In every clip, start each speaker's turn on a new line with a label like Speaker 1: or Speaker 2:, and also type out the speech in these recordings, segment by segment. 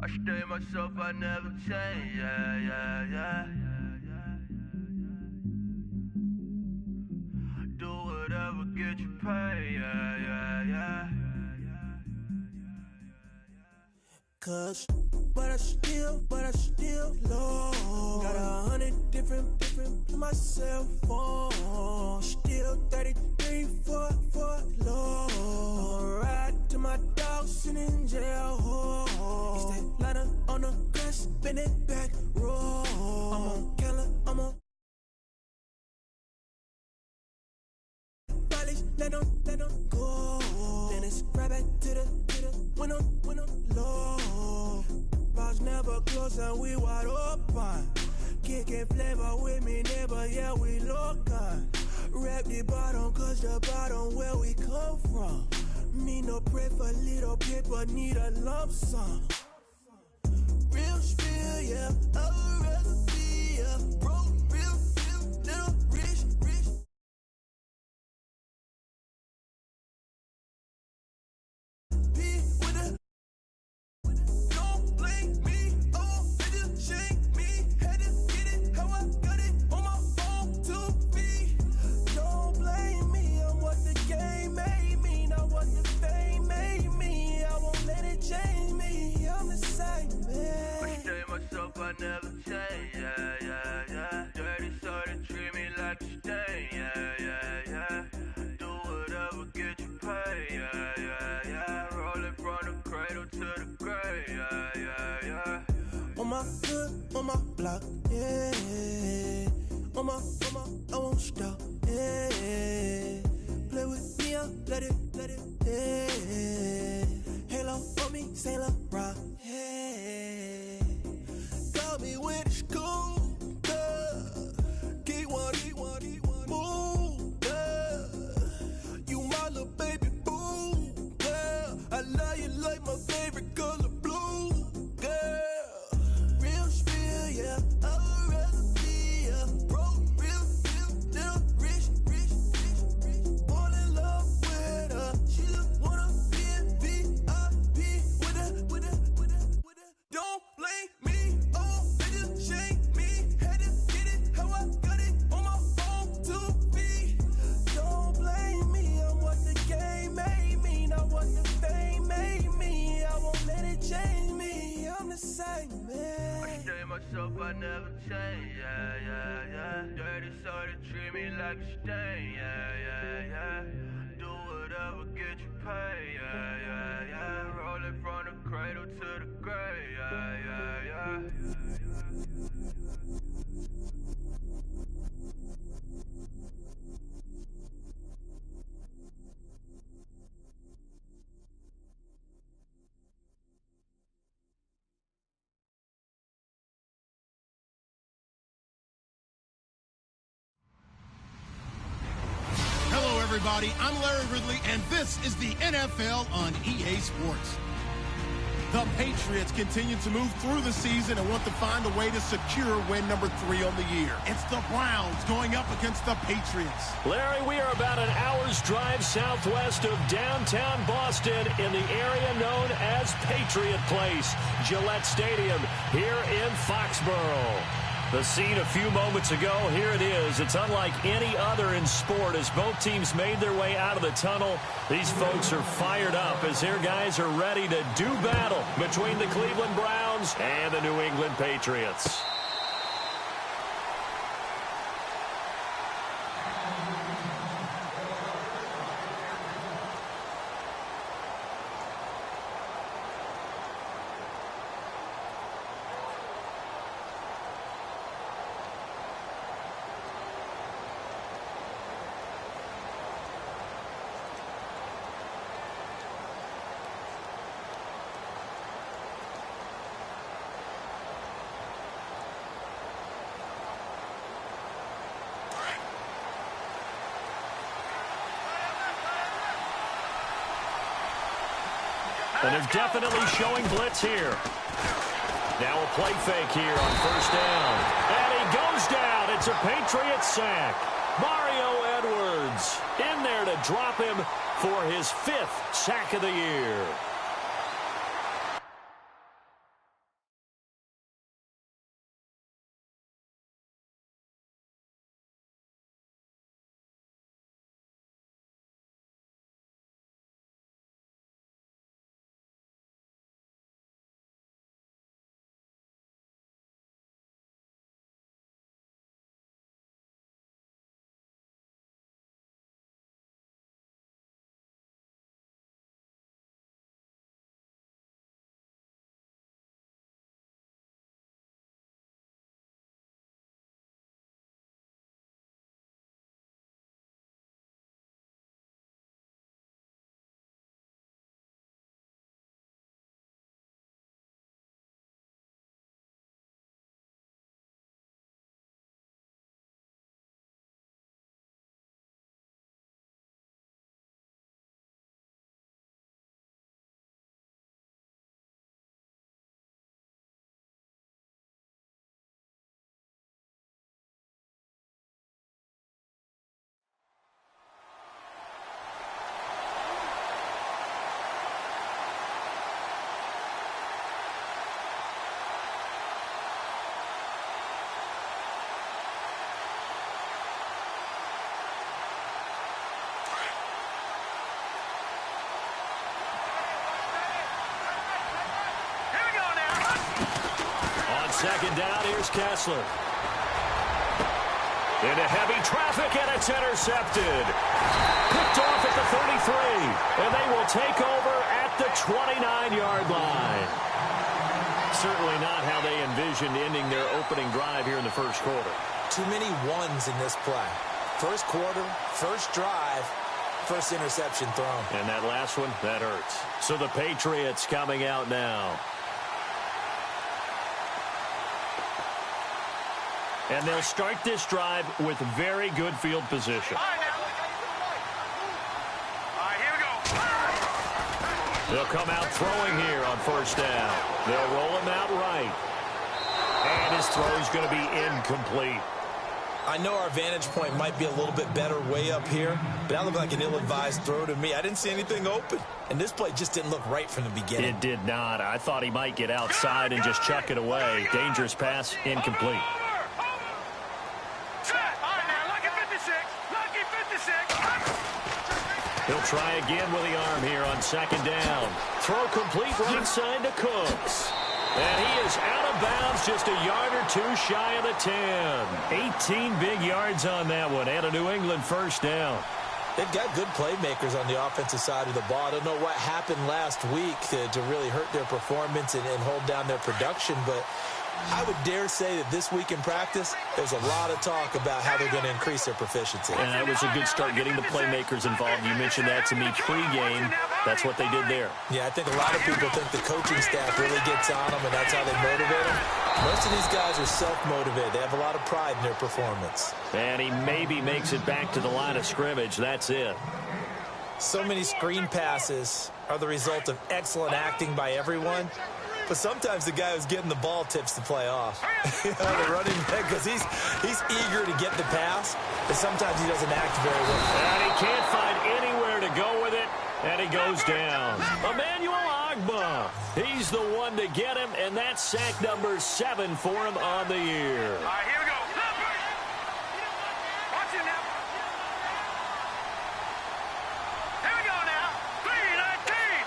Speaker 1: I stay myself, I never change, yeah, yeah, yeah. Do whatever, get you paid, yeah, yeah, yeah.
Speaker 2: Cause, but I still low. Got 100 different to my cell phone. Still 33 for low. I'ma ride to my dog sitting in jail. It's that liner on the grass, spin it back, roll. I'm on Keller, I'm on Palace, let them go. Then it's right back to the when I'm low. Bars never close and we wide open. Kicking flavor with me, neighbor, yeah, we local. Rap the bottom, cause the bottom where we come from. Me no pray for little paper, need a lump sum. Real spill, yeah, I would rather be a broke, real, little rich. P with a don't blame me, oh, bitch, shame me. Had to get it, how I got it on my own 2 feet. Don't blame me, I'm what the game made me, not what the fame made me. I won't let it change me, I'm the same man.
Speaker 1: I stay myself, I never change, yeah, yeah, yeah. Dirty sorta treat me like a stain, yeah, yeah, yeah. Do whatever, get you paid, yeah, yeah, yeah. Rolling from the cradle to the grave, yeah, yeah, yeah.
Speaker 2: On my hood, on my block, yeah. On my, I won't stop, yeah. Play with me, I let it, yeah. Halo on me, Saint Laurent, yeah. Got me with the school, keep one, move, you my little baby boo, girl. I love you like my favorite color blue, girl. Real spill, yeah, I would rather be a broke, real, little rich. Fall in love with her, she just wanna be a VIP with her. Don't blame me, oh, bitch, shame me. Had to get it, how I got it on my own 2 feet. Don't blame me, I'm what the game made me, not what the fame made me. I won't let it change me, I'm the same man.
Speaker 1: I stay myself, I never change, yeah, yeah, yeah. Dirty sorta treat me like a stain, yeah, yeah, yeah. Do whatever, get you paid, yeah, yeah, yeah. Rolling from the cradle to the grave, yeah, yeah, yeah.
Speaker 3: Hello, everybody. I'm Larry Ridley, and this is the NFL on EA Sports. The Patriots continue to move through the season and want to find a way to secure win number 3 on the year. It's the Browns going up against the Patriots.
Speaker 4: Larry, we are about an hour's drive southwest of downtown Boston in the area known as Patriot Place, Gillette Stadium, here in Foxborough. The scene a few moments ago, here it is. It's unlike any other in sport as both teams made their way out of the tunnel. These folks are fired up as their guys are ready to do battle between the Cleveland Browns and the New England Patriots. And they're definitely showing blitz here. Now a play fake here on first down. And he goes down. It's a Patriots sack. Mario Edwards in there to drop him for his 5th sack of the year. second down, here's Kessler. Into heavy traffic, and it's intercepted. Picked off at the 33, and they will take over at the 29-yard line. Certainly not how they envisioned ending their opening drive here in the first quarter.
Speaker 5: Too many ones in this play. First quarter, first drive, first interception thrown.
Speaker 4: And that last one, that hurts. So the Patriots coming out now. And they'll start this drive with very good field position.
Speaker 1: All right, here we go.
Speaker 4: They'll come out throwing here on first down. They'll roll him out right. And his throw is going to be incomplete.
Speaker 5: I know our vantage point might be a little bit better way up here, but that looked like an ill-advised throw to me. I didn't see anything open, and this play just didn't look right from the beginning.
Speaker 4: It did not. I thought he might get outside and just chuck it away. Dangerous pass, incomplete. He'll try again with the arm here on second down. Throw complete right side to Cooks. And he is out of bounds, just a yard or two shy of the 10. 18 big yards on that one, and a New England first down.
Speaker 5: They've got good playmakers on the offensive side of the ball. I don't know what happened last week to really hurt their performance and hold down their production, but I would dare say that this week in practice, there's a lot of talk about how they're going to increase their proficiency.
Speaker 4: And that was a good start, getting the playmakers involved. You mentioned that to me pregame. That's what they did there.
Speaker 5: Yeah, I think a lot of people think the coaching staff really gets on them, and that's how they motivate them. Most of these guys are self-motivated. They have a lot of pride in their performance.
Speaker 4: And he maybe makes it back to the line of scrimmage. That's it.
Speaker 5: So many screen passes are the result of excellent acting by everyone. But sometimes the guy who's getting the ball tips the play off. The running back, because he's eager to get the pass, but sometimes he doesn't act very well.
Speaker 4: And he can't find anywhere to go with it, and he goes down. Emmanuel Ogbah, he's the one to get him, and that's sack number 7 for him on the year.
Speaker 1: All right, here we go. Watch it now. Here we go now. 3-19.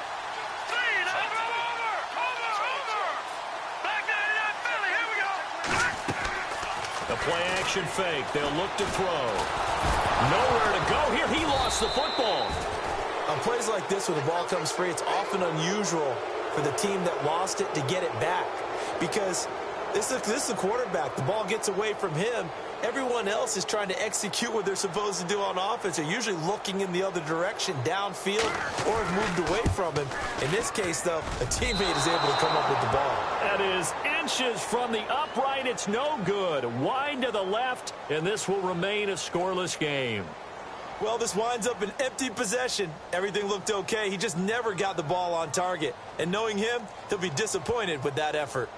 Speaker 1: 3-19. Over. Back 99 Philly. Here we go.
Speaker 4: The play action fake. They'll look to throw. Nowhere to go here. He lost the football.
Speaker 5: On plays like this where the ball comes free, it's often unusual for the team that lost it to get it back, because this is the quarterback. The ball gets away from him. Everyone else is trying to execute what they're supposed to do on offense. They're usually looking in the other direction, downfield, or have moved away from him. In this case, though, a teammate is able to come up with the ball.
Speaker 4: That is inches from the upright. It's no good. Wide to the left, and this will remain a scoreless game.
Speaker 5: Well, this winds up an empty possession. Everything looked okay. He just never got the ball on target. And knowing him, he'll be disappointed with that effort.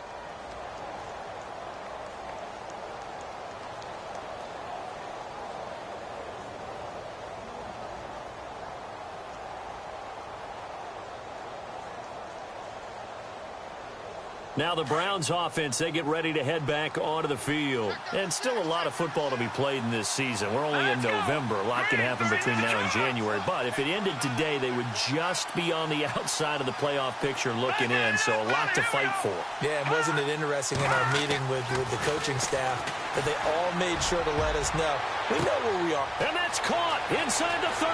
Speaker 4: Now the Browns offense, they get ready to head back onto the field. And still a lot of football to be played in this season. We're only in November. A lot can happen between now and January. But if it ended today, they would just be on the outside of the playoff picture looking in. So a lot to fight for.
Speaker 5: Yeah, and wasn't it interesting in our meeting with the coaching staff that they all made sure to let us know. We know where we are.
Speaker 4: And that's caught inside the 30.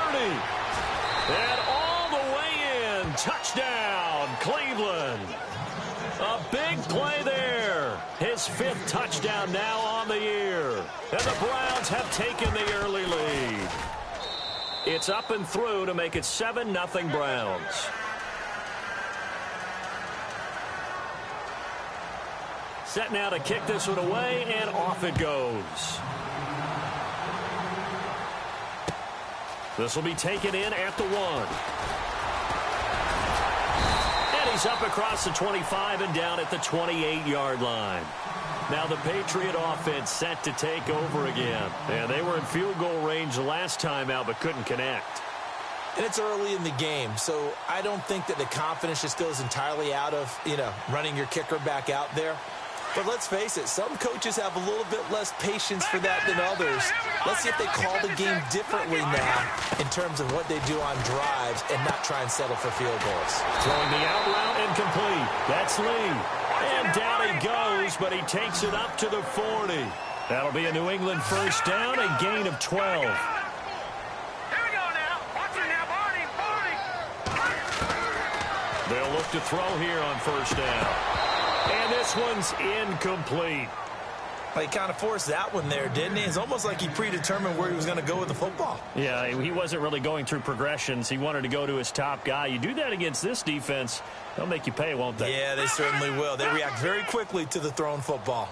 Speaker 4: And all the way in. Touchdown, Cleveland. A big play there. His 5th touchdown now on the year. And the Browns have taken the early lead. It's up and through to make it 7-0 Browns. Set now to kick this one away, and off it goes. This will be taken in at the 1. He's up across the 25 and down at the 28-yard line. Now the Patriot offense set to take over again. And they were in field goal range the last time out but couldn't connect.
Speaker 5: And it's early in the game, so I don't think that the confidence just goes entirely out of, running your kicker back out there. But let's face it, some coaches have a little bit less patience for that than others. Let's see if they call the game differently now in terms of what they do on drives and not try and settle for field goals.
Speaker 4: Throwing the out route incomplete. That's Lee. And down he goes, but he takes it up to the 40. That'll be a New England first down, a gain of 12.
Speaker 1: Here we go now. Watch it now, Barney.
Speaker 4: They'll look to throw here on first down. And this one's incomplete.
Speaker 5: He kind of forced that one there, didn't he? It's almost like he predetermined where he was going to go with the football.
Speaker 4: Yeah, he wasn't really going through progressions. He wanted to go to his top guy. You do that against this defense, they'll make you pay, won't they?
Speaker 5: Yeah, they certainly will. They react very quickly to the thrown football.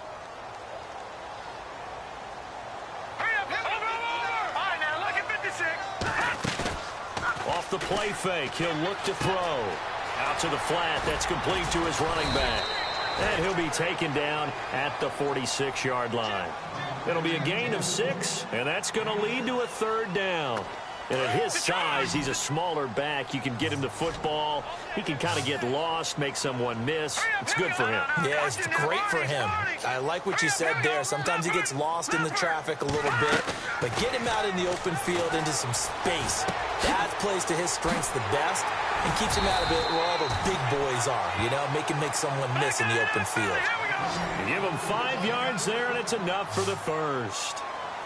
Speaker 4: Off the play fake, he'll look to throw. Out to the flat, that's complete to his running back. And he'll be taken down at the 46-yard line. It'll be a gain of 6, and that's going to lead to a third down. And at his size, he's a smaller back. You can get him the football. He can kind of get lost, make someone miss. It's good for him.
Speaker 5: Yeah, it's great for him. I like what you said there. Sometimes he gets lost in the traffic a little bit, but get him out in the open field into some space. That plays to his strengths the best and keeps him out of it where all the big boys are, you know, make someone miss in the open field.
Speaker 4: You give him 5 yards there, and it's enough for the first.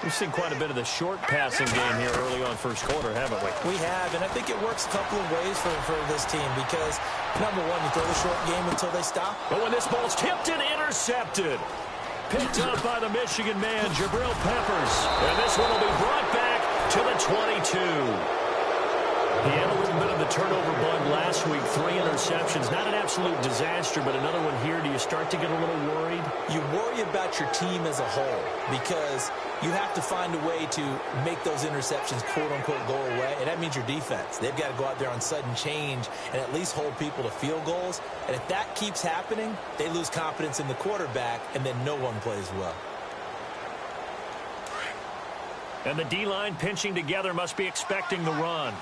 Speaker 4: We've seen quite a bit of the short passing game here early on first quarter, haven't we?
Speaker 5: We have, and I think it works a couple of ways for this team because, number one, you throw the short game until they stop.
Speaker 4: But when this ball's tipped and intercepted, picked up by the Michigan man, Jabril Peppers. And this one will be brought back to the 22. He had a little bit of the turnover bug last week, 3 interceptions. Not an absolute disaster, but another one here. Do you start to get a little worried?
Speaker 5: You worry about your team as a whole because you have to find a way to make those interceptions, quote-unquote, go away, and that means your defense. They've got to go out there on sudden change and at least hold people to field goals. And if that keeps happening, they lose confidence in the quarterback, and then no one plays well.
Speaker 4: And the D-line pinching together must be expecting the run.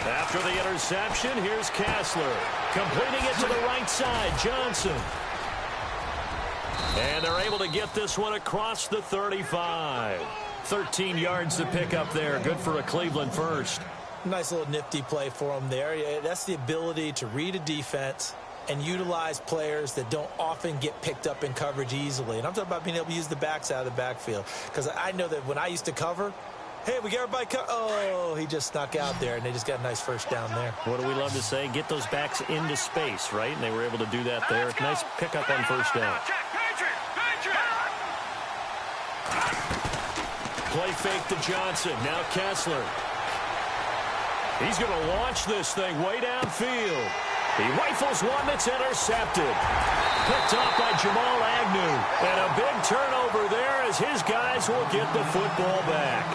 Speaker 4: After the interception, here's Kessler. Completing it to the right side, Johnson. And they're able to get this one across the 35. 13 yards to pick up there. Good for a Cleveland first.
Speaker 5: Nice little nifty play for him there. Yeah, that's the ability to read a defense and utilize players that don't often get picked up in coverage easily. And I'm talking about being able to use the backs out of the backfield. Because I know that when I used to cover, hey, we got everybody oh, he just snuck out there, and they just got a nice first down there.
Speaker 4: What do we love to say? Get those backs into space, right? And they were able to do that there. Nice pickup on first down. Play fake to Johnson. Now Kessler. He's going to launch this thing way downfield. He rifles one that's intercepted. Picked off by Jamal Agnew. And a big turnover there as his guys will get the football back.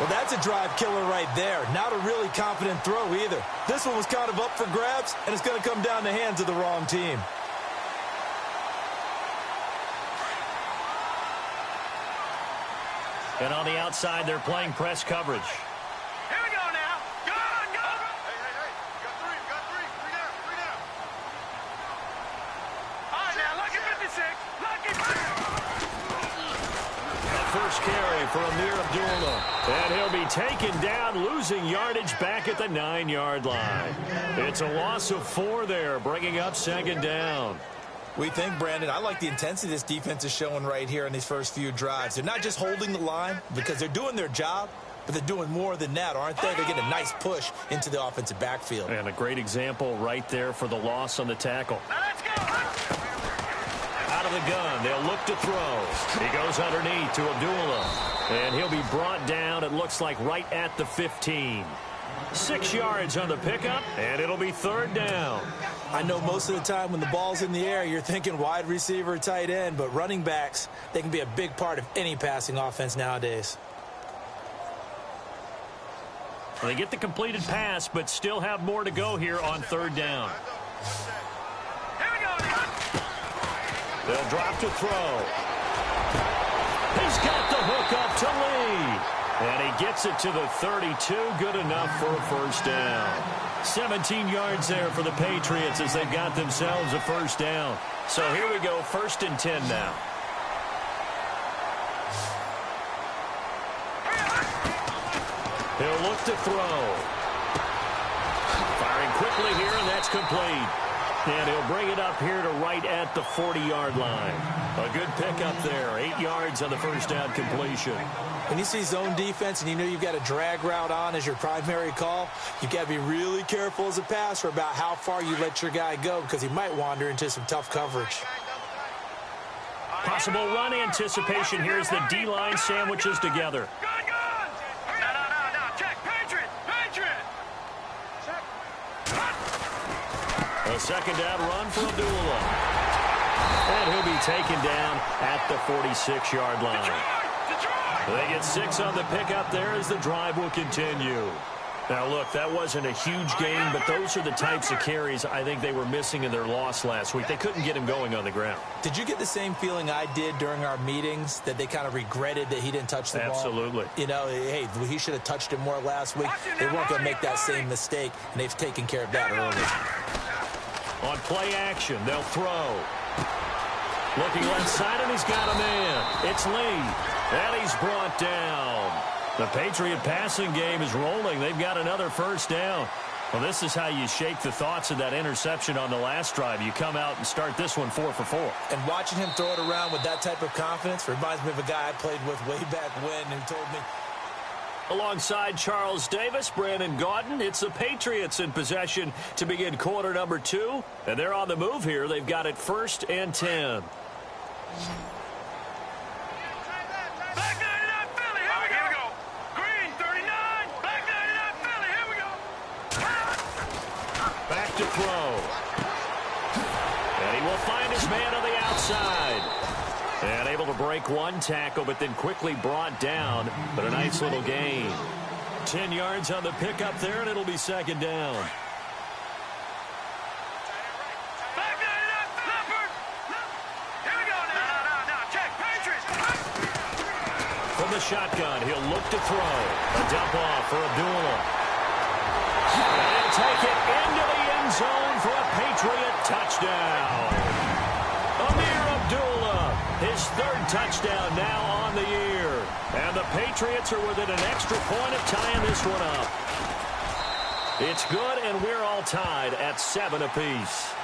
Speaker 5: Well, that's a drive killer right there. Not a really confident throw either. This one was kind of up for grabs, and it's going to come down the hands of the wrong team.
Speaker 4: And on the outside, they're playing press coverage.
Speaker 1: Here we go now. Go on, go on. Hey. Got three. Three down. All right, now, lucky 56.
Speaker 4: A first carry for Amir Abdullah. And he'll be taken down, losing yardage back at the 9-yard line. It's a loss of 4 there, bringing up second down.
Speaker 5: We think, Brandon, I like the intensity this defense is showing right here in these first few drives. They're not just holding the line because they're doing their job, but they're doing more than that, aren't they? They're getting a nice push into the offensive backfield.
Speaker 4: And a great example right there for the loss on the tackle.
Speaker 1: Now let's go.
Speaker 4: Out of the gun, they'll look to throw. He goes underneath to Abdullah. And he'll be brought down, it looks like, right at the 15. 6 yards on the pickup, and it'll be third down.
Speaker 5: I know most of the time when the ball's in the air, you're thinking wide receiver, tight end, but running backs, they can be a big part of any passing offense nowadays.
Speaker 4: Well, they get the completed pass, but still have more to go here on third down.
Speaker 1: Here we go now.
Speaker 4: They'll drop to throw. He's got the hook up to Lee. And he gets it to the 32. Good enough for a first down. 17 yards there for the Patriots as they've got themselves a first down. So here we go, 1st and 10 now. He'll look to throw. Firing quickly here, and that's complete. And he'll bring it up here to right at the 40-yard line. A good pickup there, 8 yards on the first down completion.
Speaker 5: When you see zone defense and you know you've got a drag route on as your primary call, you've got to be really careful as a passer about how far you let your guy go because he might wander into some tough coverage.
Speaker 4: Possible run anticipation. Here's the D-line sandwiches together. A second down run for Abdullah. And he'll be taken down at the 46-yard line. They get 6 on the pickup there as the drive will continue. Now, look, that wasn't a huge gain, but those are the types of carries I think they were missing in their loss last week. They couldn't get him going on the ground.
Speaker 5: Did you get the same feeling I did during our meetings, that they kind of regretted that he didn't touch the ball?
Speaker 4: Absolutely.
Speaker 5: You know, hey, he should have touched it more last week. They weren't going to make that same mistake, and they've taken care of that early.
Speaker 4: On play action, they'll throw. Looking left side, and he's got a man. It's Lee. And he's brought down. The Patriot passing game is rolling. They've got another first down. Well, this is how you shake the thoughts of that interception on the last drive. You come out and start this one 4 for 4.
Speaker 5: And watching him throw it around with that type of confidence reminds me of a guy I played with way back when who told me.
Speaker 4: Alongside Charles Davis, Brandon Gaudin, it's the Patriots in possession to begin quarter number 2. And they're on the move here. They've got it 1st and 10. Back to throw. And he will find his man on the outside. And able to break one tackle, but then quickly brought down. But a nice little gain. 10 yards on the pickup there, and it'll be second down. From the shotgun, he'll look to throw. A dump off for Abdullah. And he'll take it into the end zone for a Patriot touchdown. Amir Abdullah, his 3rd touchdown now on the year. And the Patriots are within an extra point of tying this one up. It's good, and we're all tied at 7 apiece.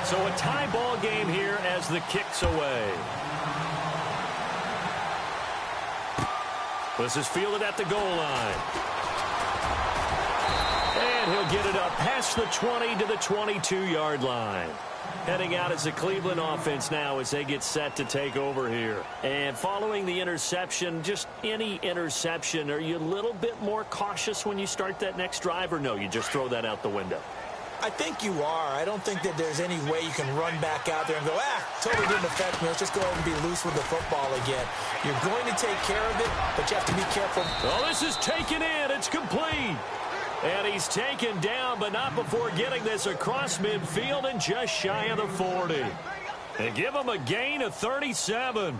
Speaker 4: So a tie ball game here as the kick's away. This is fielded at the goal line. And he'll get it up past the 20 to the 22-yard line. Heading out as the Cleveland offense now as they get set to take over here. And following the interception, just any interception, are you a little bit more cautious when you start that next drive, or no, you just throw that out the window?
Speaker 5: I think you are. I don't think that there's any way you can run back out there and go, totally didn't affect me. Let's just go ahead and be loose with the football again. You're going to take care of it, but you have to be careful.
Speaker 4: Well, this is taken in. It's complete. And he's taken down, but not before getting this across midfield and just shy of the 40. And give him a gain of 37.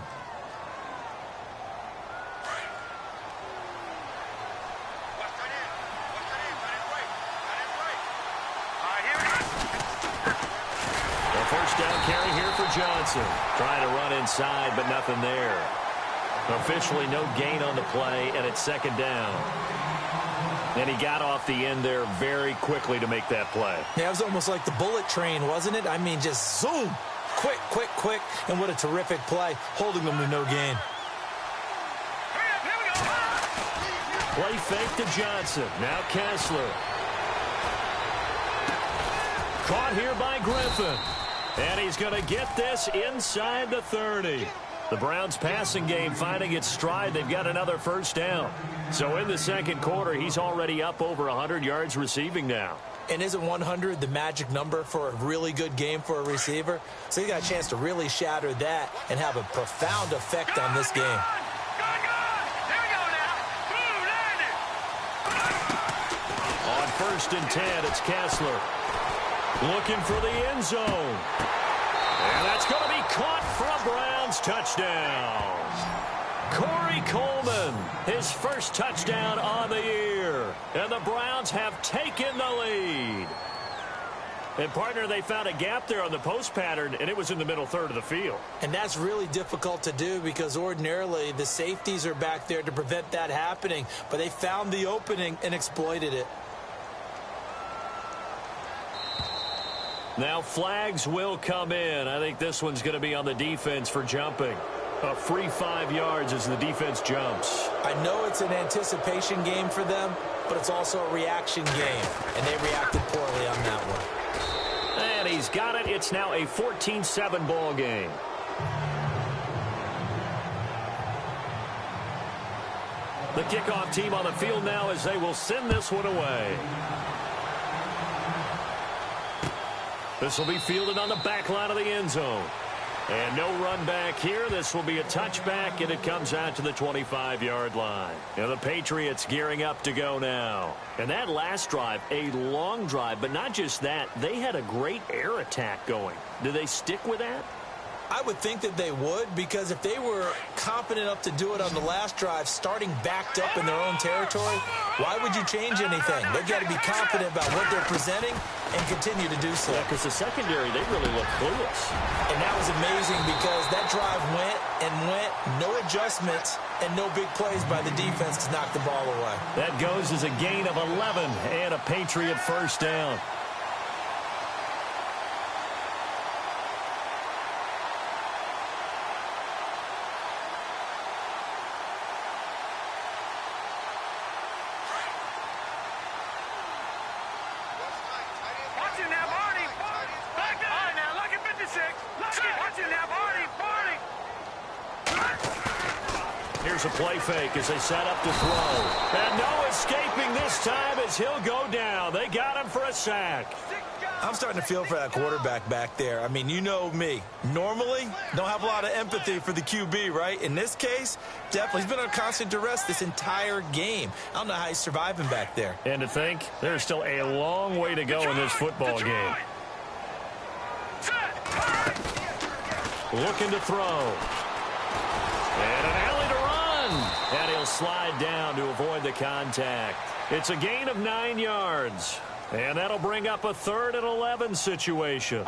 Speaker 4: First down carry here for Johnson. Trying to run inside, but nothing there. Officially no gain on the play, and it's second down. And he got off the end there very quickly to make that play.
Speaker 5: Yeah, it was almost like the bullet train, wasn't it? I mean, just zoom. Quick, quick, quick. And what a terrific play, holding them to no gain.
Speaker 4: Play fake to Johnson. Now Kessler. Caught here by Griffin. And he's going to get this inside the 30. The Browns passing game finding its stride. They've got another first down. So in the second quarter, he's already up over 100 yards receiving now.
Speaker 5: And isn't 100 the magic number for a really good game for a receiver? So he got a chance to really shatter that and have a profound effect on this game.
Speaker 4: On 1st and 10, it's Kessler. Looking for the end zone. And that's going to be caught for a Browns touchdown. Corey Coleman, his first touchdown on the year. And the Browns have taken the lead. And, partner, they found a gap there on the post pattern, and it was in the middle third of the field.
Speaker 5: And that's really difficult to do because ordinarily the safeties are back there to prevent that happening. But they found the opening and exploited it.
Speaker 4: Now flags will come in. I think this one's going to be on the defense for jumping. A free 5 yards as the defense jumps.
Speaker 5: I know it's an anticipation game for them, but it's also a reaction game. And they reacted poorly on that one.
Speaker 4: And he's got it. It's now a 14-7 ball game. The kickoff team on the field now as they will send this one away. This will be fielded on the back line of the end zone. And no run back here. This will be a touchback, and it comes out to the 25-yard line. Now the Patriots gearing up to go now. And that last drive, a long drive, but not just that. They had a great air attack going. Do they stick with that?
Speaker 5: I would think that they would, because if they were competent enough to do it on the last drive, starting backed up in their own territory, why would you change anything? They've got to be confident about what they're presenting and continue to do so.
Speaker 4: Yeah, because the secondary, they really look clueless.
Speaker 5: And that was amazing because that drive went and went, no adjustments, and no big plays by the defense to knock the ball away.
Speaker 4: That goes as a gain of 11 and a Patriot first down. Here's a play fake as they set up to throw. And no escaping this time as he'll go down. They got him for a sack.
Speaker 5: I'm starting to feel for that quarterback back there. I mean, you know me. Normally, don't have a lot of empathy for the QB, right? In this case, definitely. He's been on constant duress this entire game. I don't know how he's surviving back there.
Speaker 4: And to think, there's still a long way to go in this football game. Looking to throw. And an alley to run. And he'll slide down to avoid the contact. It's a gain of 9 yards. And that'll bring up a 3rd and 11 situation.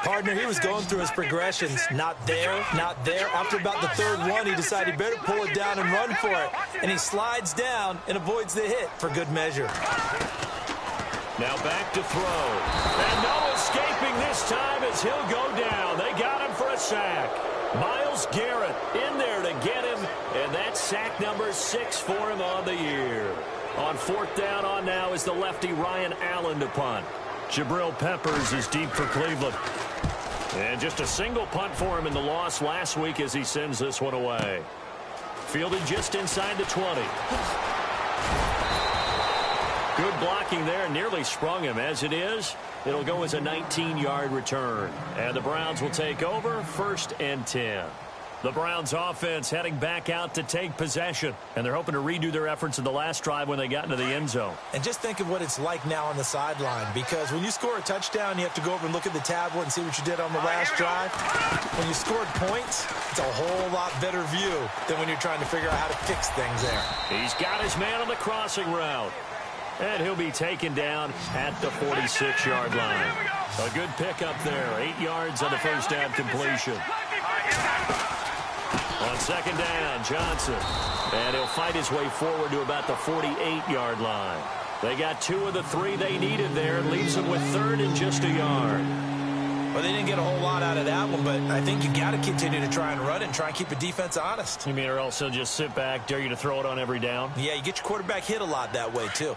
Speaker 5: Partner, he was going through his progressions. Not there, not there. After about the 3rd one, he decided he better pull it down and run for it. And he slides down and avoids the hit for good measure.
Speaker 4: Now back to throw. And no escaping this time as he'll go down. They got him for a sack. Myles Garrett in there to get him. And that's sack number 6 for him on the year. On 4th down on now is the lefty Ryan Allen to punt. Jabril Peppers is deep for Cleveland. And just a single punt for him in the loss last week as he sends this one away. Fielded just inside the 20. Good blocking there, nearly sprung him. As it is, it'll go as a 19-yard return. And the Browns will take over 1st and 10. The Browns offense heading back out to take possession. And they're hoping to redo their efforts in the last drive when they got into the end zone.
Speaker 5: And just think of what it's like now on the sideline. Because when you score a touchdown, you have to go over and look at the tablet and see what you did on the last drive. When you scored points, it's a whole lot better view than when you're trying to figure out how to fix things there.
Speaker 4: He's got his man on the crossing route. And he'll be taken down at the 46-yard line. A good pickup there. 8 yards on the first down completion. On 2nd down, Johnson. And he'll fight his way forward to about the 48-yard line. They got 2 of the 3 they needed there. It leaves them with 3rd and just a yard.
Speaker 5: Well, they didn't get a whole lot out of that one, but I think you got to continue to try and run it and try and keep the defense honest.
Speaker 4: You mean, or else they'll just sit back, dare you to throw it on every down?
Speaker 5: Yeah, you get your quarterback hit a lot that way, too.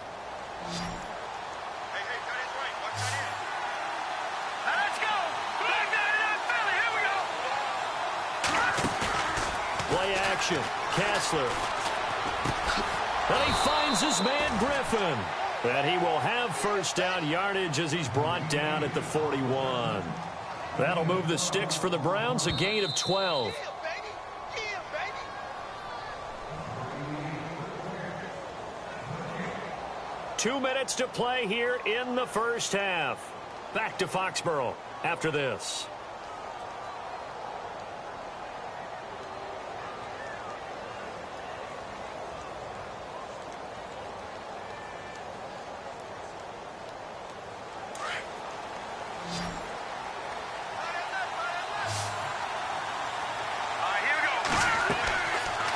Speaker 4: Play action. Kessler. And he finds his man Griffin. And he will have 1st down yardage as he's brought down at the 41. That'll move the sticks for the Browns, a gain of 12. Two minutes to play here in the first half. Back to Foxborough after this.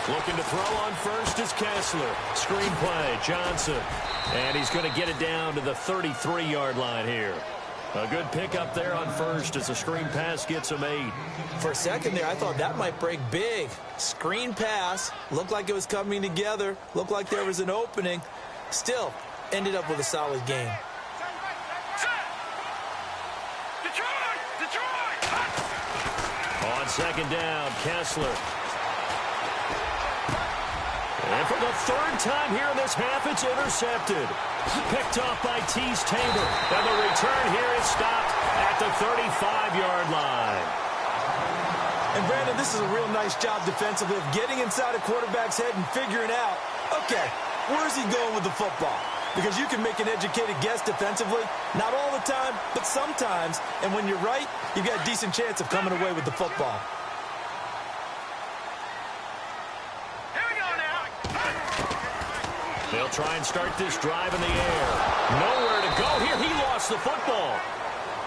Speaker 4: Looking to throw on first is Kessler. Screen play, Johnson. And he's going to get it down to the 33-yard line here. A good pickup there on first as the screen pass gets him 8.
Speaker 5: For a second there, I thought that might break big. Screen pass. Looked like it was coming together. Looked like there was an opening. Still, ended up with a solid game.
Speaker 4: On second down, Kessler. And for the third time here in this half, it's intercepted. Picked off by Tease Tabor. And the return here is stopped at the 35-yard line.
Speaker 5: And Brandon, this is a real nice job defensively of getting inside a quarterback's head and figuring out, okay, where's he going with the football? Because you can make an educated guess defensively, not all the time, but sometimes. And when you're right, you've got a decent chance of coming away with the football.
Speaker 4: They'll try and start this drive in the air. Nowhere to go here. He lost the football.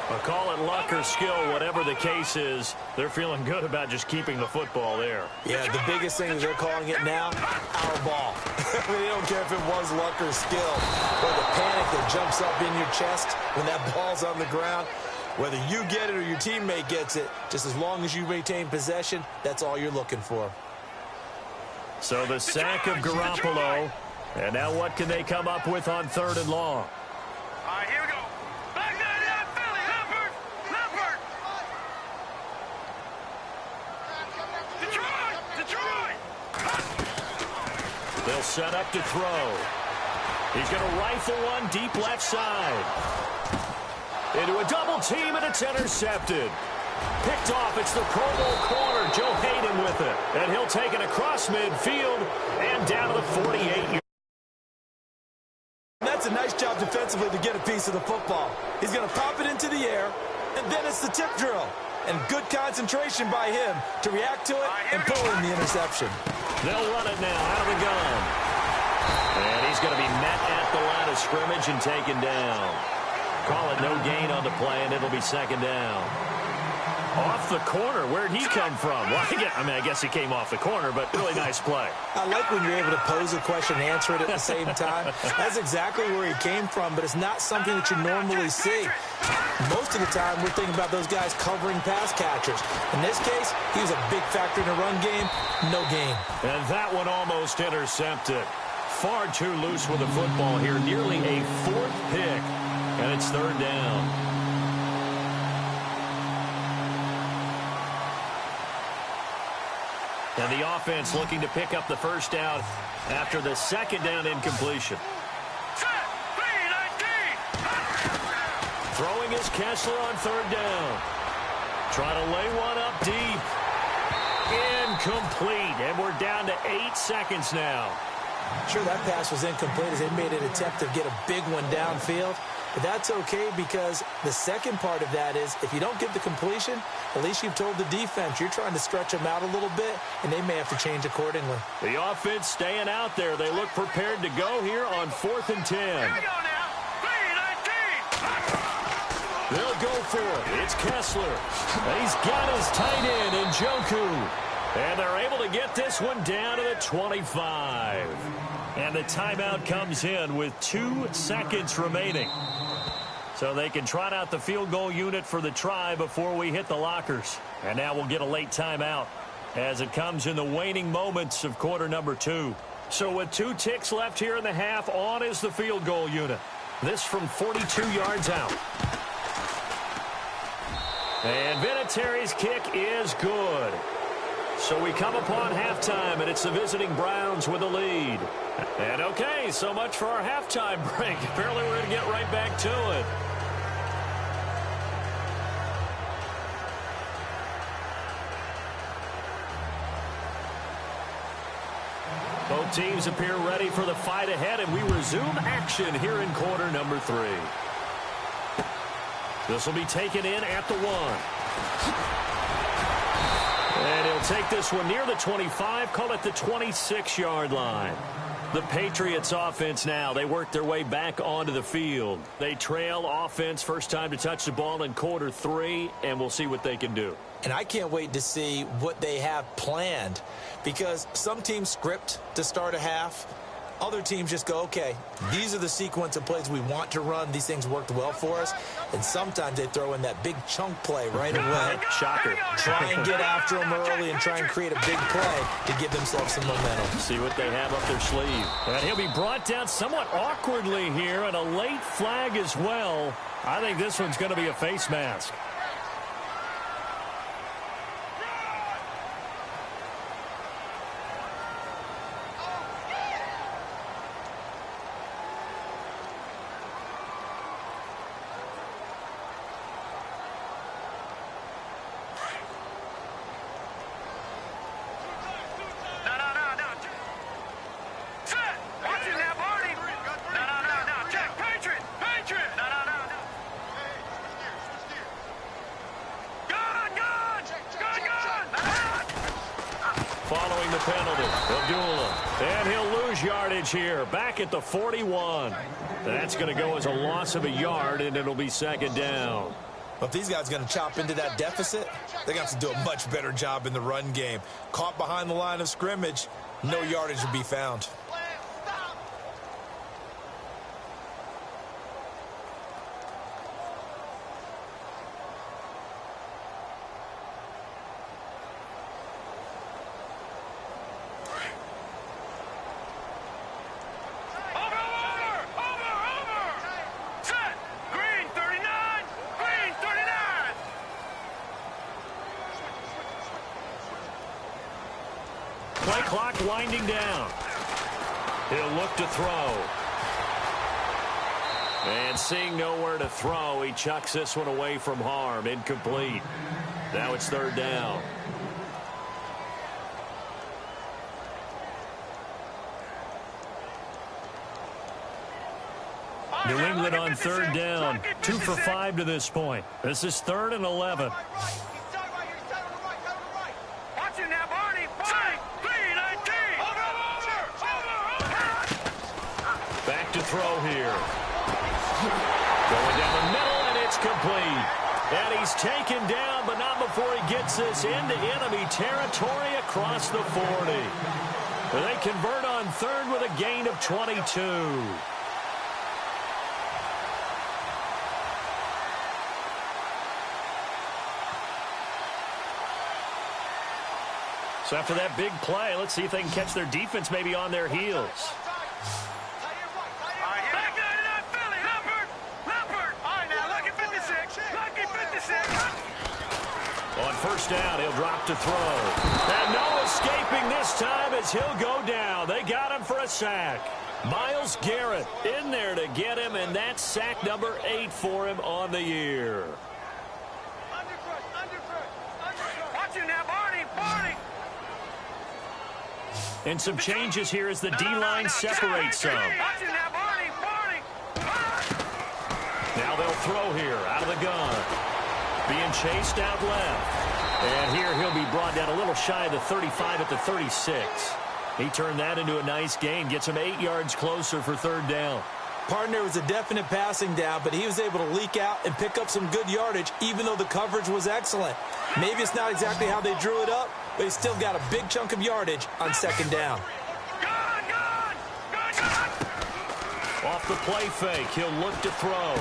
Speaker 4: But call it luck or skill, whatever the case is, they're feeling good about just keeping the football there.
Speaker 5: Yeah, the biggest thing is they're calling it now, our ball. I mean, they don't care if it was luck or skill, or the panic that jumps up in your chest when that ball's on the ground. Whether you get it or your teammate gets it, just as long as you maintain possession, that's all you're looking for.
Speaker 4: So the sack of Garoppolo. And now what can they come up with on 3rd and long?
Speaker 1: All right, here we go. Back down, Philly. Leopard. Detroit.
Speaker 4: They'll set up to throw. He's going to rifle one deep left side. Into a double team, and it's intercepted. Picked off. It's the Pro Bowl corner, Joe Hayden with it. And he'll take it across midfield and down to the 48-yard.
Speaker 5: That's a nice job defensively to get a piece of the football. He's going to pop it into the air, and then it's the tip drill. And good concentration by him to react to it and pull in the interception.
Speaker 4: They'll run it now out of the gun. And he's going to be met at the line of scrimmage and taken down. Call it no gain on the play, and it'll be 2nd down. Off the corner. Where'd he come from? Well, I guess he came off the corner, but really nice play.
Speaker 5: I like when you're able to pose a question and answer it at the same time. That's exactly where he came from, but it's not something that you normally see. Most of the time, we're thinking about those guys covering pass catchers. In this case, he was a big factor in the run game. No gain.
Speaker 4: And that one almost intercepted. Far too loose with the football here. Nearly a 4th pick, and it's 3rd down. And the offense looking to pick up the first down after the 2nd down incompletion. Throwing is Kessler on 3rd down. Trying to lay one up deep. Incomplete. And we're down to 8 seconds now.
Speaker 5: Sure, that pass was incomplete as they made an attempt to get a big one downfield. But that's okay because the second part of that is if you don't get the completion, at least you've told the defense you're trying to stretch them out a little bit, and they may have to change accordingly.
Speaker 4: The offense staying out there. They look prepared to go here on 4th and 10.
Speaker 1: Here we go now. 3-19.
Speaker 4: They'll go for it. It's Kessler. He's got his tight end, Njoku. And they're able to get this one down to the 25. And the timeout comes in with 2 seconds remaining. So they can trot out the field goal unit for the try before we hit the lockers. And now we'll get a late timeout as it comes in the waning moments of quarter number 2. So with 2 ticks left here in the half, on is the field goal unit. This from 42 yards out. And Vinatieri's kick is good. So we come upon halftime, and it's the visiting Browns with a lead. And okay, so much for our halftime break. Apparently we're going to get right back to it. Both teams appear ready for the fight ahead, and we resume action here in quarter number 3. This will be taken in at the 1. And he'll take this one near the 25, call it the 26-yard line. The Patriots offense now, they work their way back onto the field. They trail offense, first time to touch the ball in quarter 3, and we'll see what they can do.
Speaker 5: And I can't wait to see what they have planned, because some teams script to start a half. Other teams just go, okay, these are the sequence of plays we want to run. These things worked well for us. And sometimes they throw in that big chunk play right away.
Speaker 4: Shocker.
Speaker 5: Try and get after them early and try and create a big play to give themselves some momentum.
Speaker 4: See what they have up their sleeve. And he'll be brought down somewhat awkwardly here, and a late flag as well. I think this one's going to be a face mask. Following the penalty, Abdullah. And he'll lose yardage here, back at the 41. That's going to go as a loss of a yard, and it'll be second down.
Speaker 5: Well, if these guys are going to chop into that deficit, they're going to have to do a much better job in the run game. Caught behind the line of scrimmage, no yardage will be found.
Speaker 4: Play clock winding down. He'll look to throw. And seeing nowhere to throw, he chucks this one away from harm. Incomplete. Now it's third down. New England on third down. 2 for 5 to this point. This is 3rd and 11. Back to throw here. Going down the middle, and it's complete. And he's taken down, but not before he gets this into enemy territory across the 40. They convert on third with a gain of 22. So after that big play, let's see if they can catch their defense maybe on their heels. On first down, he'll drop to throw. And no escaping this time as he'll go down. They got him for a sack. Myles Garrett in there to get him, and that's sack number 8 for him on the year. And some changes here as the D-line separates some. Now they'll throw here out of the gun. Being chased out left. And here he'll be brought down a little shy of the 35 at the 36. He turned that into a nice gain. Gets him 8 yards closer for third down.
Speaker 5: Partner was a definite passing down, but he was able to leak out and pick up some good yardage, even though the coverage was excellent. Maybe it's not exactly how they drew it up, but he still got a big chunk of yardage on second down.
Speaker 4: Off the play fake, he'll look to throw.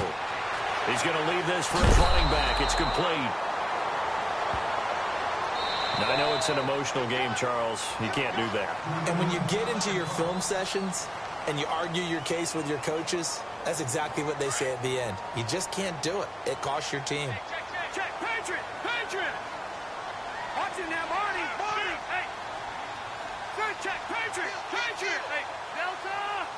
Speaker 4: He's going to leave this for his running back. It's complete. Now, I know it's an emotional game, Charles. You can't do that.
Speaker 5: And when you get into your film sessions and you argue your case with your coaches, that's exactly what they say at the end. You just can't do it. It costs your team.
Speaker 1: Check, Patriot! Patriot! Watch it now, Marty! Marty! Hey! Third check, Patriot! Patriot! Hey, Delta!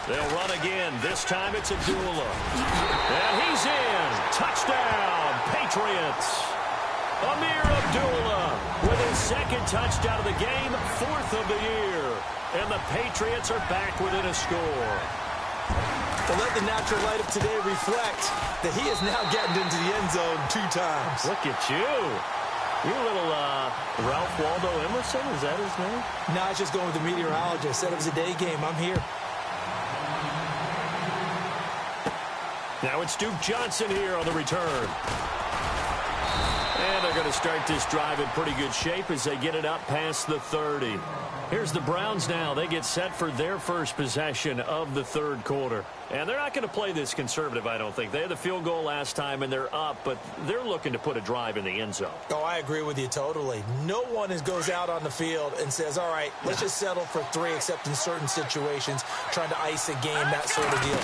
Speaker 4: They'll run again. This time it's Abdullah. And he's in. Touchdown, Patriots. Amir Abdullah with his second touchdown of the game, 4th of the year. And the Patriots are back within a score.
Speaker 5: Well, let the natural light of today reflect that he is now getting into the end zone 2 times.
Speaker 4: Look at you. You little Ralph Waldo Emerson, is that his name?
Speaker 5: No, I was just going with the meteorologist. Said it was a day game. I'm here.
Speaker 4: Now it's Duke Johnson here on the return. And they're going to start this drive in pretty good shape as they get it up past the 30. Here's the Browns now. They get set for their first possession of the third quarter. And they're not going to play this conservative, I don't think. They had the field goal last time, and they're up, but they're looking to put a drive in the end zone.
Speaker 5: Oh, I agree with you totally. No one goes out on the field and says, all right, let's just settle for 3, except in certain situations, trying to ice a game, that sort of deal.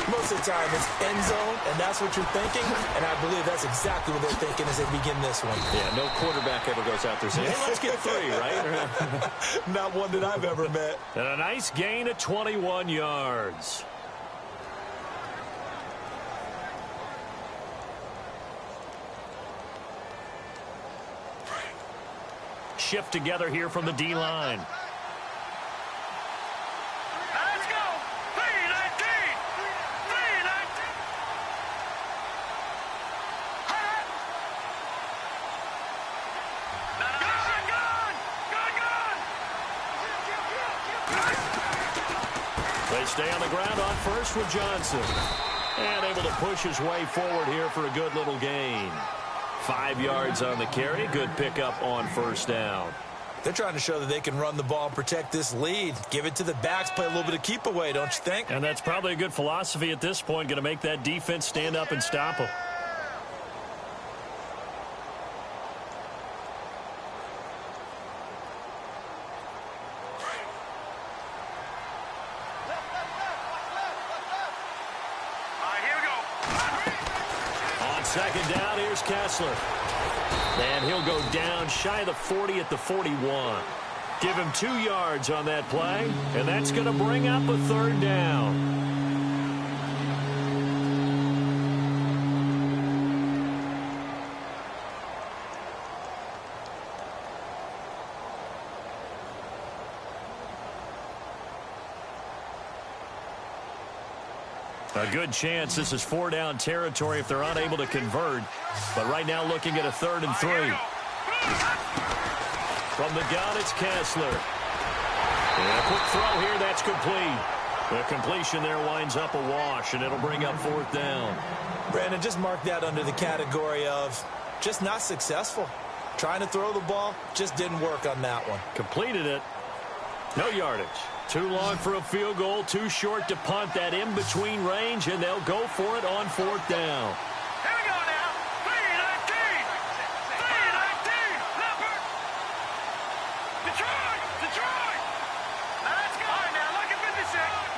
Speaker 5: Most of the time, it's end zone, and that's what you're thinking, and I believe that's exactly what they're thinking as they begin this one.
Speaker 4: Yeah, no quarterback ever goes out there saying, hey, let's get 3, right?
Speaker 5: Not one that I've ever met.
Speaker 4: And a nice gain of 21 yards. Shift together here from the D-line.
Speaker 1: Let's go! 319! 319!
Speaker 4: They stay on the ground on first with Johnson. And able to push his way forward here for a good little gain. 5 yards on the carry. Good pickup on first down.
Speaker 5: They're trying to show that they can run the ball and protect this lead. Give it to the backs, play a little bit of keep away, don't you think?
Speaker 4: And that's probably a good philosophy at this point. Going to make that defense stand up and stop them. Second down, here's Kessler. And he'll go down shy of the 40 at the 41. Give him 2 yards on that play, and that's going to bring up a third down. A good chance this is 4-down territory if they're unable to convert. But right now looking at a 3rd and 3. From the gun, it's Kessler. And a quick throw here, that's complete. The completion there winds up a wash, and it'll bring up 4th down.
Speaker 5: Brandon, just mark that under the category of just not successful. Trying to throw the ball, just didn't work on that one.
Speaker 4: Completed it. No yardage. Too long for a field goal, too short to punt that in-between range, and they'll go for it on 4th down.
Speaker 1: Here we go now. 319! 319! Leopard! Detroit! Detroit! Now let's go. All right, now, look at 56.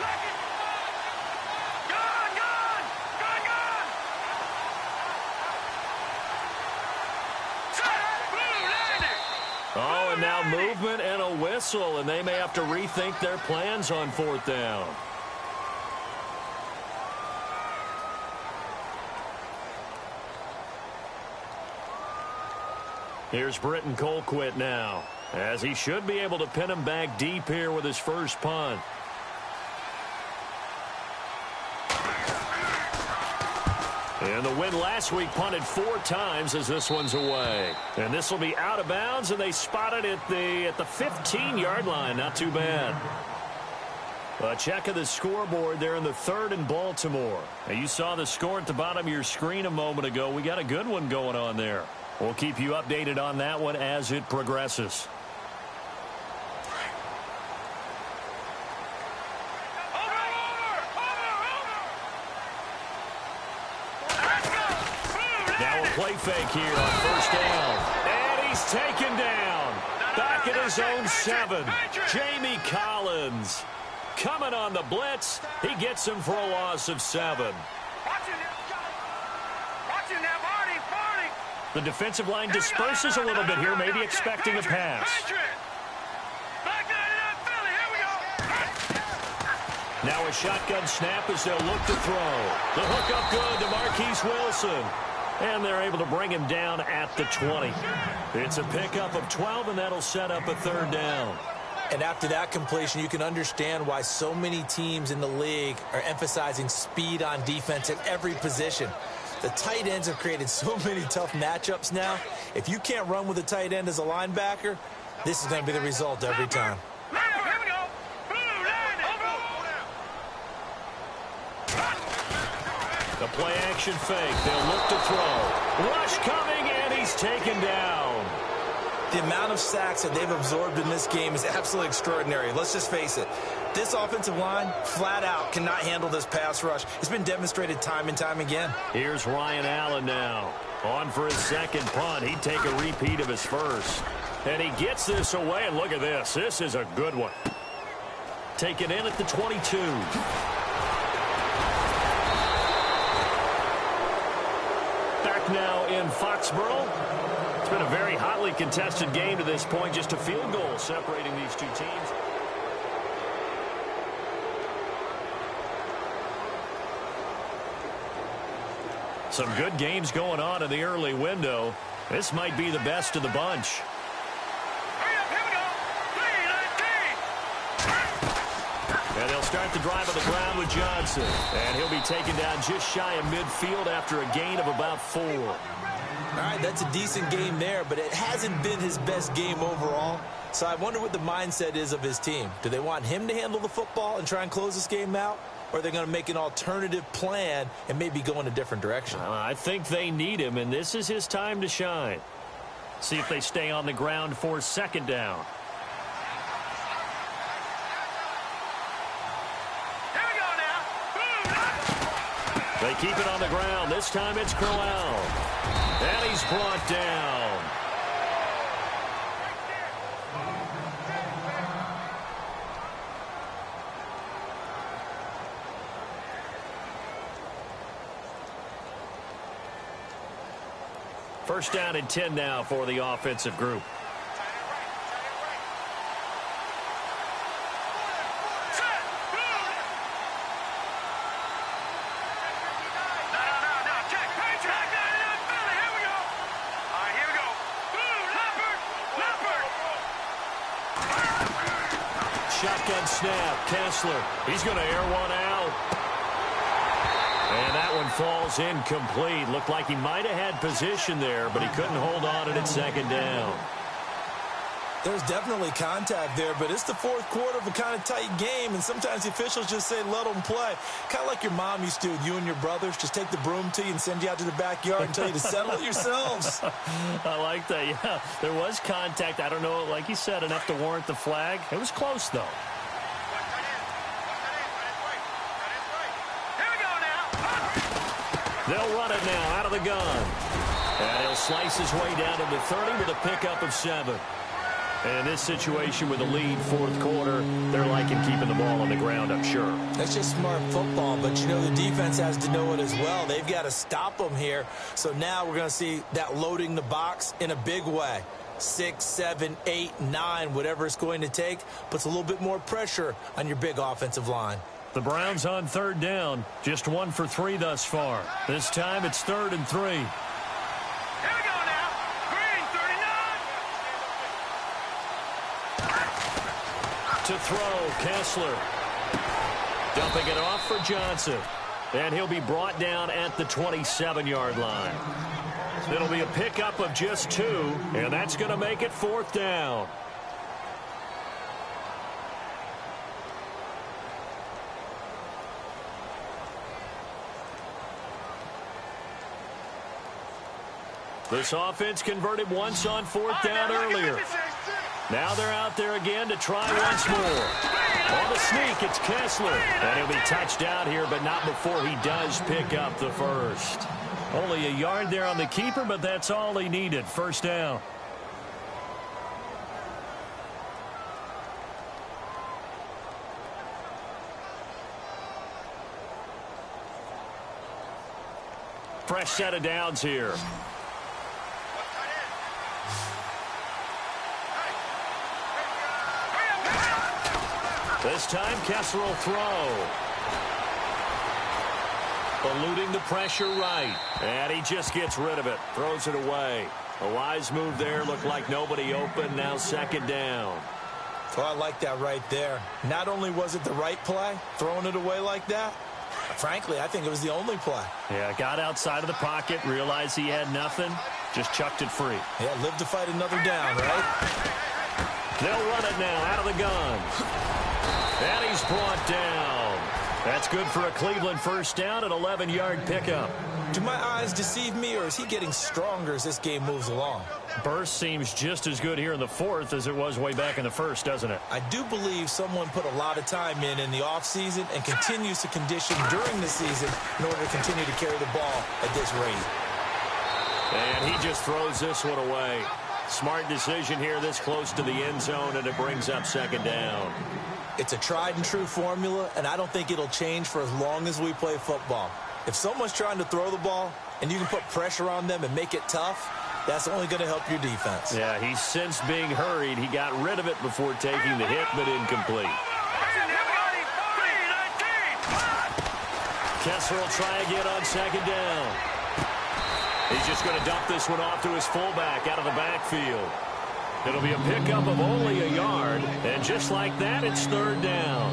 Speaker 1: Look at... Gone! Gone! Gone! Gone! Set! Blue! Landing!
Speaker 4: Oh, and now movement and a whistle, and they may have to rethink their plans on 4th down. Here's Britton Colquitt now, as he should be able to pin him back deep here with his first punt. And the win last week punted 4 times as this one's away. And this will be out of bounds, and they spot it at the 15-yard line. Not too bad. A check of the scoreboard there in the 3rd and Baltimore. Now, you saw the score at the bottom of your screen a moment ago. We got a good one going on there. We'll keep you updated on that one as it progresses. Now a play fake here on first down. And he's taken down. Back at his own 7. Jamie Collins coming on the blitz. He gets him for a loss of 7. The defensive line disperses a little bit here, maybe expecting a pass. Now a shotgun snap as they'll look to throw. The hook up good to Marquise Wilson. And they're able to bring him down at the 20. It's a pickup of 12, and that'll set up a 3rd down.
Speaker 5: And after that completion, you can understand why so many teams in the league are emphasizing speed on defense at every position. The tight ends have created so many tough matchups now. If you can't run with a tight end as a linebacker, this is going to be the result every time.
Speaker 4: The play action fake. They'll look to throw. Rush coming, and he's taken down.
Speaker 5: The amount of sacks that they've absorbed in this game is absolutely extraordinary. Let's just face it. This offensive line, flat out, cannot handle this pass rush. It's been demonstrated time and time again.
Speaker 4: Here's Ryan Allen now. On for his second punt. He'd take a repeat of his first. And he gets this away, and look at this. This is a good one. Taken in at the 22. Back now in Foxborough. It's been a very hotly contested game to this point. Just a field goal separating these two teams. Some good games going on in the early window. This might be the best of the bunch. And they'll start the drive on the ground with Johnson. And he'll be taken down just shy of midfield after a gain of about 4.
Speaker 5: All right, that's a decent game there, but it hasn't been his best game overall. So I wonder what the mindset is of his team. Do they want him to handle the football and try and close this game out? Or are they going to make an alternative plan and maybe go in a different direction?
Speaker 4: I think they need him, and this is his time to shine. See if they stay on the ground for second down. They keep it on the ground. This time it's Crowell. And he's brought down. First down and 10 now for the offensive group. Shotgun snap. Kessler. He's going to air one out. And that one falls incomplete. Looked like he might have had position there, but he couldn't hold on to it second down.
Speaker 5: There's definitely contact there, but it's the fourth quarter of a kind of tight game, and sometimes the officials just say, let them play. Kind of like your mom used to with you and your brothers. Just take the broom to you and send you out to the backyard and tell you to settle it yourselves.
Speaker 4: I like that, yeah. There was contact. I don't know, like you said, enough to warrant the flag. It was close, though. They'll run it now out of the gun. And he'll slice his way down to the 30 with a pickup of 7. And this situation with a lead fourth quarter, they're liking keeping the ball on the ground, I'm sure.
Speaker 5: That's just smart football, but you know the defense has to know it as well. They've got to stop them here. So now we're going to see that loading the box in a big way. 6, 7, 8, 9, whatever it's going to take, puts a little bit more pressure on your big offensive line.
Speaker 4: The Browns on third down, just 1 for 3 thus far. This time it's 3rd and 3.
Speaker 1: Here we go now. Green, 39.
Speaker 4: To throw, Kessler. Dumping it off for Johnson. And he'll be brought down at the 27-yard line. It'll be a pickup of just 2, and that's going to make it 4th down. This offense converted once on 4th down earlier. Now they're out there again to try once more. On the sneak, it's Kessler. And he'll be touched down here, but not before he does pick up the first. Only a yard there on the keeper, but that's all he needed. First down. Fresh set of downs here. This time, Kessler will throw. Eluding the pressure right. And he just gets rid of it. Throws it away. A wise move there. Looked like nobody open. Now 2nd down.
Speaker 5: Oh, I like that right there. Not only was it the right play, throwing it away like that, frankly, I think it was the only play.
Speaker 4: Yeah, got outside of the pocket, realized he had nothing, just chucked it free.
Speaker 5: Yeah, live to fight another down, right?
Speaker 4: They'll run it now out of the gun. And he's brought down. That's good for a Cleveland first down, an 11-yard pickup.
Speaker 5: Do my eyes deceive me, or is he getting stronger as this game moves along?
Speaker 4: Burst seems just as good here in the fourth as it was way back in the first, doesn't it?
Speaker 5: I do believe someone put a lot of time in the offseason and continues to condition during the season in order to continue to carry the ball at this rate.
Speaker 4: And he just throws this one away. Smart decision here this close to the end zone, and it brings up second down.
Speaker 5: It's a tried-and-true formula, and I don't think it'll change for as long as we play football. If someone's trying to throw the ball and you can put pressure on them and make it tough, that's only going to help your defense.
Speaker 4: Yeah, he's since being hurried. He got rid of it before taking the hit, but incomplete. Kessler will try again on second down. He's just going to dump this one off to his fullback out of the backfield. It'll be a pickup of only a yard, and just like that, it's third down.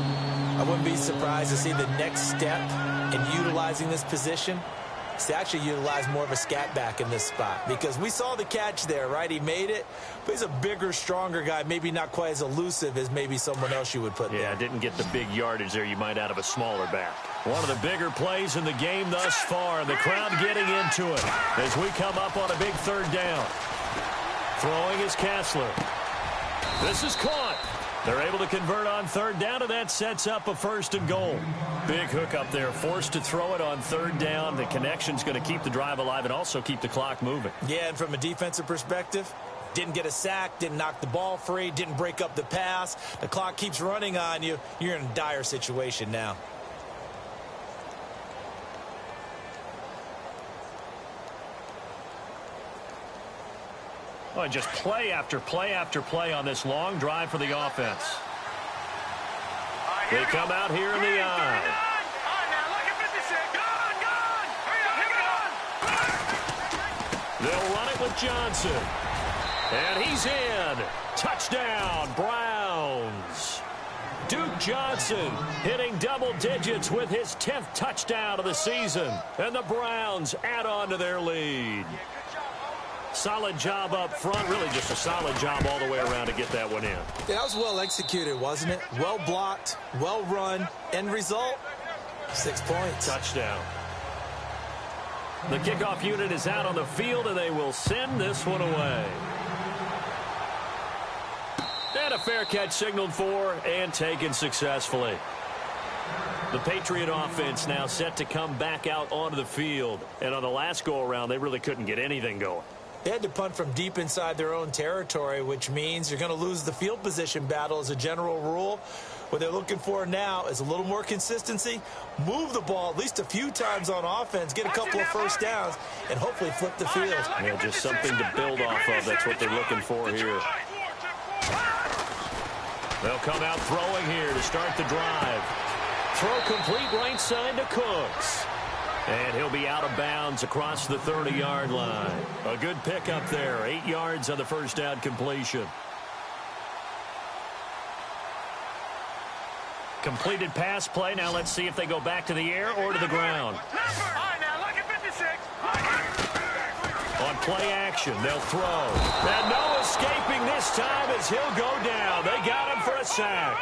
Speaker 5: I wouldn't be surprised to see the next step in utilizing this position is to actually utilize more of a scat back in this spot, because we saw the catch there, right? He made it, but he's a bigger, stronger guy, maybe not quite as elusive as maybe someone else you would put there.
Speaker 4: Yeah, didn't get the big yardage there you might out of a smaller back. One of the bigger plays in the game thus far, and the crowd getting into it as we come up on a big third down. Throwing is Kessler. This is caught. They're able to convert on third down, and that sets up a first and goal. Big hook up there, forced to throw it on third down. The connection's going to keep the drive alive and also keep the clock moving.
Speaker 5: Yeah, and from a defensive perspective, didn't get a sack, didn't knock the ball free, didn't break up the pass. The clock keeps running on you. You're in a dire situation now.
Speaker 4: Oh, just play after play after play on this long drive for the offense. They come out here in the eye. They'll run it with Johnson. And he's in. Touchdown, Browns. Duke Johnson hitting double digits with his 10th touchdown of the season. And the Browns add on to their lead. Solid job up front, really just a solid job all the way around to get that one in.
Speaker 5: Yeah, that was well executed, wasn't it? Well blocked, well run. End result, 6 points.
Speaker 4: Touchdown. The kickoff unit is out on the field, and they will send this one away. And a fair catch signaled for and taken successfully. The Patriot offense now set to come back out onto the field. And on the last go-around, they really couldn't get anything going.
Speaker 5: They had to punt from deep inside their own territory, which means you're going to lose the field position battle as a general rule. What they're looking for now is a little more consistency, move the ball at least a few times on offense, get a couple of first downs, and hopefully flip the field.
Speaker 4: Yeah, just something to build off of. That's what they're looking for here. They'll come out throwing here to start the drive. Throw complete right side to Cooks. And he'll be out of bounds across the 30-yard line. A good pickup there. 8 yards on the first down completion. Completed pass play. Now let's see if they go back to the air or to the ground. On play action, they'll throw. And no escaping this time as he'll go down. They got him for a sack.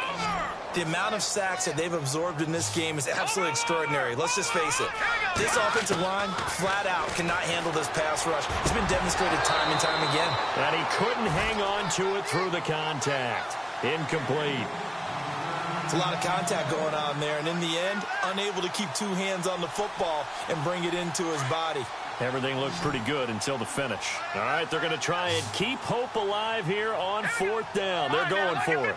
Speaker 5: The amount of sacks that they've absorbed in this game is absolutely extraordinary. Let's just face it. This offensive line, flat out, cannot handle this pass rush. It's been demonstrated time and time again.
Speaker 4: And he couldn't hang on to it through the contact. Incomplete.
Speaker 5: It's a lot of contact going on there, and in the end, unable to keep two hands on the football and bring it into his body.
Speaker 4: Everything looked pretty good until the finish. All right, they're going to try and keep hope alive here on fourth down. They're going for it.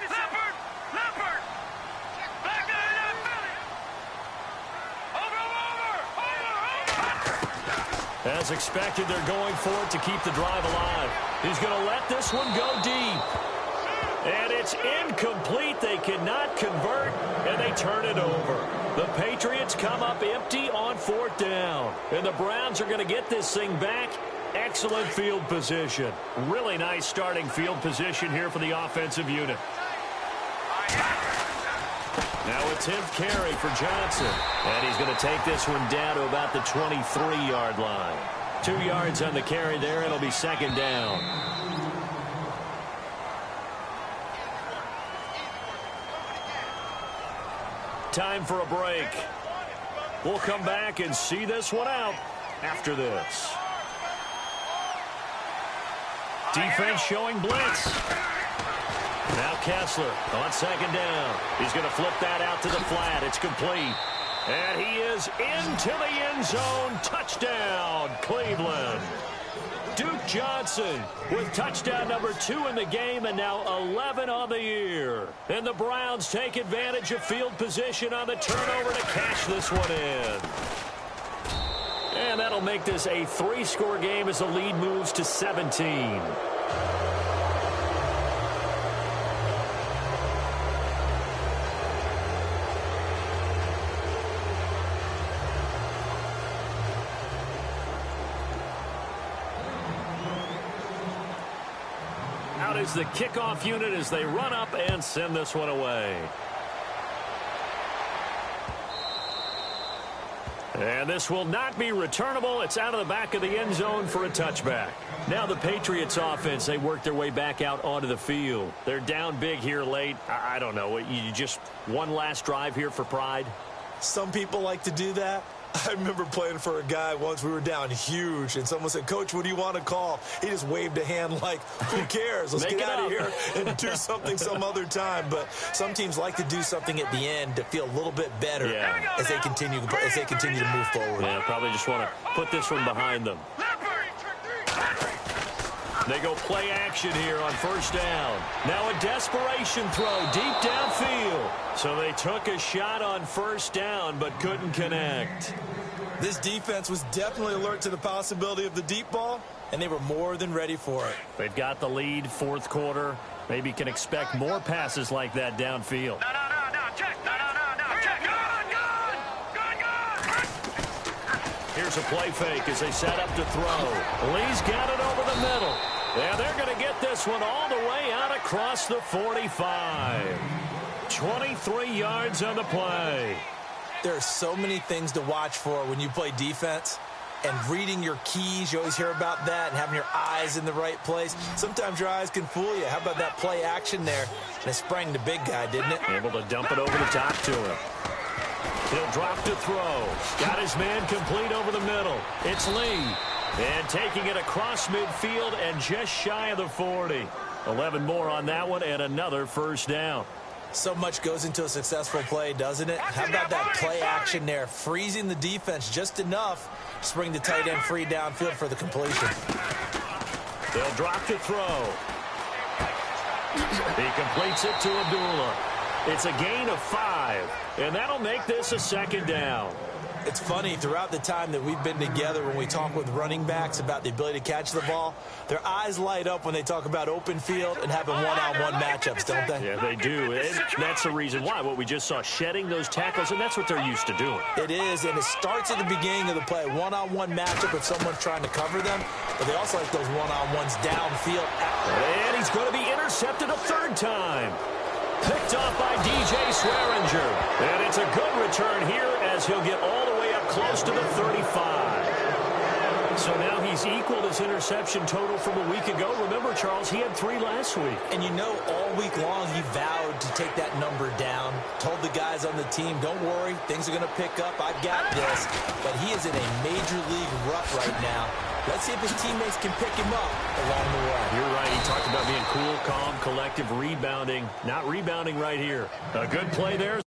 Speaker 4: As expected, they're going for it to keep the drive alive. He's going to let this one go deep. And it's incomplete. They cannot convert, and they turn it over. The Patriots come up empty on fourth down. And the Browns are going to get this thing back. Excellent field position. Really nice starting field position here for the offensive unit. Now a 10th carry for Johnson. And he's going to take this one down to about the 23-yard line. 2 yards on the carry there. It'll be second down. Time for a break. We'll come back and see this one out after this. Defense showing blitz. Now Kessler on second down. He's going to flip that out to the flat. It's complete. And he is into the end zone. Touchdown, Cleveland. Duke Johnson with touchdown number 2 in the game and now 11 on the year. And the Browns take advantage of field position on the turnover to cash this one in. And that'll make this a 3-score game as the lead moves to 17. Out is the kickoff unit as they run up and send this one away. And this will not be returnable. It's out of the back of the end zone for a touchback. Now the Patriots offense, they work their way back out onto the field. They're down big here late. I don't know. You just one last drive here for pride?
Speaker 5: Some people like to do that. I remember playing for a guy once. We were down huge, and someone said, "Coach, what do you want to call?" He just waved a hand like, who cares? Let's get out of here and do something some other time. But some teams like to do something at the end to feel a little bit better as they continue to move forward.
Speaker 4: Yeah, probably just want to put this one behind them. They go play action here on first down. Now a desperation throw deep downfield. So they took a shot on first down but couldn't connect.
Speaker 5: This defense was definitely alert to the possibility of the deep ball, and they were more than ready for it.
Speaker 4: They've got the lead, fourth quarter. Maybe can expect more passes like that downfield. Here's a play fake as they set up to throw. Lee's got it over the middle. And they're going to get this one all the way out across the 45. 23 yards on the play.
Speaker 5: There are so many things to watch for when you play defense. And reading your keys, you always hear about that, and having your eyes in the right place. Sometimes your eyes can fool you. How about that play action there? And it sprang the big guy, didn't it?
Speaker 4: Able to dump it over the top to him. He'll drop to throw. Got his man complete over the middle. It's Lee. And taking it across midfield and just shy of the 40. 11 more on that one and another first down.
Speaker 5: So much goes into a successful play, doesn't it? How about that play action there? Freezing the defense just enough to bring the tight end free downfield for the completion.
Speaker 4: They'll drop to throw. He completes it to Abdullah. It's a gain of 5, and that'll make this a second down.
Speaker 5: It's funny, throughout the time that we've been together, when we talk with running backs about the ability to catch the ball, their eyes light up when they talk about open field and having one-on-one matchups, don't they?
Speaker 4: Yeah, they do. And that's the reason why. What we just saw, shedding those tackles, and that's what they're used to doing.
Speaker 5: It is, and it starts at the beginning of the play. One-on-one matchup if someone's trying to cover them, but they also like those one-on-ones downfield.
Speaker 4: And he's going to be intercepted a third time. Picked off by DJ Swearinger. And it's a good return here as he'll get all the way up close to the 35. So now he's equaled his interception total from a week ago. Remember, Charles, he had 3 last week.
Speaker 5: And you know, all week long he vowed to take that number down. Told the guys on the team, don't worry, things are going to pick up. I've got this. But he is in a major league rut right now. Let's see if his teammates can pick him up along the way.
Speaker 4: You're right. He talked about being cool, calm, collective, rebounding. Not rebounding right here. A good play there.